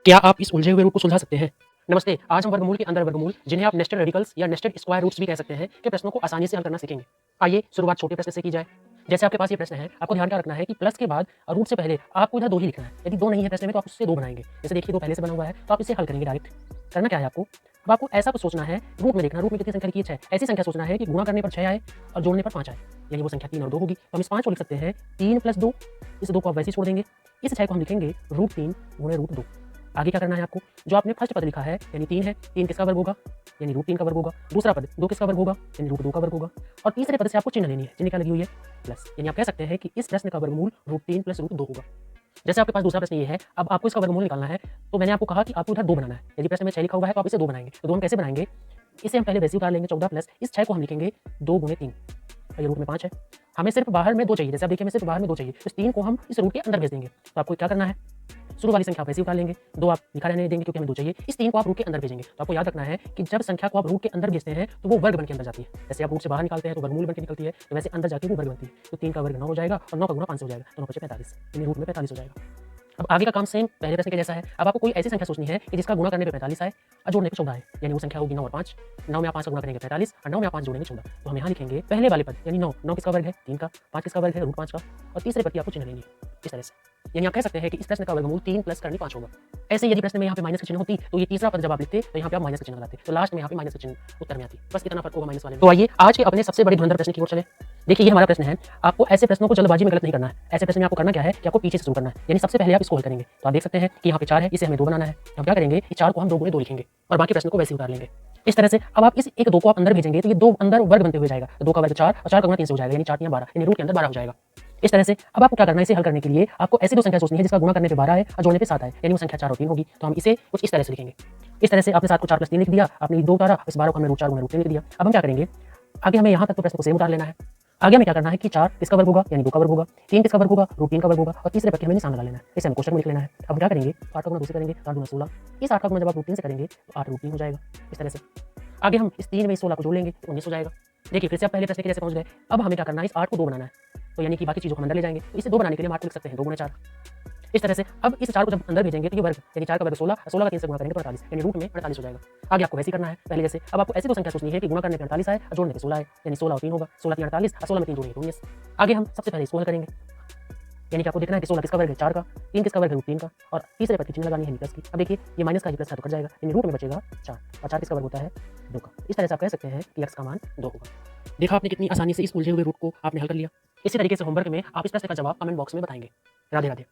क्या आप इस उलझे हुए रूप को सुलझा सकते हैं? नमस्ते, आज हम वर्गमूल के अंदर वर्गमूल, जिन्हें आप नेस्टेड रेडिकल्स या नेस्टेड स्क्वायर रूट्स भी कह सकते हैं, के प्रश्नों को आसानी से हल करना सीखेंगे। आइए शुरुआत छोटे प्रश्न से की जाए। जैसे आपके पास ये प्रश्न है, आपको ध्यान क्या रखना है कि प्लस के बाद रूट से पहले आपको इधर 2 ही लिखना है। यदि 2 नहीं है प्रश्न में तो आप उससे 2 बनाएंगे। जैसे देखिए 2 पहले से बना हुआ है, तो आप इसे हल करेंगे डायरेक्ट। करना क्या है आपको? अब आपको ऐसा कुछ सोचना है, रूट में देखना, रूट में कितनी संख्या लिखी है 6। ऐसी संख्या सोचना है कि गुणा करने पर 6 आए और जोड़ने पर 5 आए। यानी वो संख्या 3 और 2 होगी। तो हम इस 5 को लिख सकते हैं 3 + 2। इस 2 को आप वैसे ही छोड़ देंगे। इस 6 को हम लिखेंगे √3 × √2। आगे क्या करना है आपको? जो आपने फर्स्ट पद लिखा है यानी 3 है, 3 किसका वर्ग होगा? यानी √3 का वर्ग होगा। दूसरा पद 2 किसका वर्ग होगा? यानी √2 का वर्ग होगा। और तीसरे पद से आपको चिन्ह लेनी है। चिन्ह क्या लगी हुई है? प्लस। यानी आप कह सकते हैं कि इस प्रश्न का वर्गमूल √3 + √2 होगा। जैसे आपके पास दूसरा प्रश्न ये है, अब आपको इसका वर्गमूल निकालना है, तो मैंने आपको कहा कि आपको इधर 2 बनाना है। यदि प्रश्न में 6 लिखा हुआ है तो आप इसे 2 बनाएंगे। तो 2 हम कैसे बनाएंगे? इसे हम पहले वैसे ही उतार लेंगे 14 प्लस इस 6 को हम लिखेंगे 2 × 3। ये रूट में 5 है। हमें सिर्फ बाहर में 2 चाहिए। जैसे आप देखिए हमें सिर्फ बाहर में 2 चाहिए। इस 3 को हम इस रूट के अंदर भेज देंगे। तो आपको क्या करना है? शुरू वाली संख्या आप वैसे ही उतार लेंगे। 2 आप लिखा रहने देंगे क्योंकि हमें 2 चाहिए। इस 3 को आप रूट के अंदर भेजेंगे। तो आपको याद रखना है कि जब संख्या को आप रूट के अंदर भेजते हैं तो वो वर्ग बन के अंदर जाती है। जैसे आप रूट से बाहर निकालते हैं तो वर्गमूल बन के निकलती है, तो वैसे अंदर जाके वो वर्ग बनती है। तो 3 का वर्ग 9 हो जाएगा और 9 का गुणा 5 से हो जाएगा। तो 9 × 5 = 45, यानी रूट में 45 हो जाएगा। अब आगे का काम सेम पहले प्रश्न के जैसा है। अब आपको कोई ऐसी संख्या सोचनी है कि जिसका गुणा करने पे 45 आए और जोड़ने पे 14 आए। यानी वो संख्या होगी 9 और 5। 9 में आप 5 का गुणा करेंगे 45 और 9 में आप 5 जोड़ेंगे 14। तो हम यहाँ लिखेंगे पहले वाले पद यानी 9। 9 किसका वर्ग है? 3 का। 5 किसका वर्ग है? √5 का। और तीसरे पद की आपको चिन्ह लेंगे इस तरह से। यानी आप कह सकते हैं कि इस प्रश्न का वर्गमूल 3 + करनी 5 होगा। ऐसे ही यदि प्रश्न में यहाँ पे माइनस का चिन्ह होती तो ये तीसरा पद जब आप लिखते तो यहाँ पे आप माइनस का चिन्ह लगाते, तो लास्ट में यहाँ पे माइनस का चिन्ह उत्तर में आती। बस इतना फर्क होगा माइनस वाले में। तो आइए आज के अपने सबसे बड़े धुरंधर प्रश्न की ओर चले। देखिए ये हमारा प्रश्न है। आपको ऐसे प्रश्नों को जल्दबाजी में गलत नहीं करना है। ऐसे प्रश्न में आपको करना क्या है कि आपको पीछे से शुरू करना है। यानी सबसे पहले आप इसको हल करेंगे। तो आप देख सकते हैं कि यहाँ पे 4 है, इसे हमें 2 बनाना है। हम क्या करेंगे कि 4 को हम 2 × 2 लिखेंगे और बाकी प्रश्न को वैसे ही उतार लेंगे। इस तरह से अब आप इस एक 2 को आप अंदर भेजेंगे तो ये 2 अंदर वर्ग बनते हुए जाएगा। 2 का वर्ग 4 और 4 का गुणा 3 से हो जाएगा, यानी 4 × 3 = 12, यानी रूट के अंदर 12 हो जाएगा। इस तरह से अब आपको क्या करना है, इसे हल करने के लिए आपको ऐसी 2 संख्या सोचनी है जिसका गुणा करने पे 12 आए और जोड़ने पे 7 आए, यानी वो संख्या 4 और 3 होगी। तो हम इसे कुछ इस तरह से लिखेंगे। इस तरह से आपने 7 को 4 + 3 लिख दिया, आपने 2 उतारा, इस 12 को हमने √4 × √3 लिख दिया। अब हम क्या करेंगे? आगे हमें यहाँ तक तो प्रश्न को सेम उतार लेना है। आगे हमें क्या करना है कि 4 किसका वर्ग होगा? यानी 2 का वर्ग होगा। 3 किसका वर्ग होगा? √3 का वर्ग होगा। और तीसरे पद के हमें निशान लगा लेना है। इसे हमें कोष्ठक में लिख लेना है। अब हम क्या करेंगे? 8 का गुणा 2 से करेंगे, 8 × 16। इस 8 का गुणा जब आप √3 से करेंगे तो 8 √3 हो जाएगा। इस तरह से आगे हम इस 3 में इस 16 को जोड़ लेंगे, 19 हो जाएगा। देखिए फिर से आप पहले प्रश्न के जैसे पहुंच गए। अब हमें क्या करना है? इस 8 को 2 बनाना है। तो यानी कि बाकी चीज़ों को हम अंदर ले जाएंगे। तो इसे 2 बनाने के लिए हम 8 को लिख सकते हैं 2 × 4। इस तरह से अब इस 4 को जब अंदर भेजेंगे तो ये वर्ग यानी 4 का वर्ग 16 और 16 का 3 से गुणा करेंगे तो 48, यानी रूट में 48 हो जाएगा। आगे आपको वैसे ही करना है पहले जैसे। अब आपको ऐसी 2 संख्या सोचनी है कि गुणा करने पे 48 आए और जोड़ने पे 16 आए, यानी 16 और 3 होगा। 16 3 48 और 16 में 3 जोड़ेंगे 19। आगे हम सबसे पहले इसको हल करेंगे। यानी कि आपको देखना है कि 16 किसका वर्ग है? 4 का। 3 किसका वर्ग है? √3 का। और तीसरे पद की चिन्ह लगानी है प्लस की। अब देखिए ये माइनस का ही प्लस का तो कट जाएगा, यानी रूट में बचेगा 4 और 4 किसका वर्ग होता है? 2 का। इस तरह से आप कह सकते हैं कि x का मान 2 होगा। देखा आपने कितनी आसानी से इस उलझे हुए रूट को आपने हल कर लिया। इसी तरीके से होमवर्क में आप इस प्रश्न का जवाब कमेंट बॉक्स में बताएंगे। राधे राधे।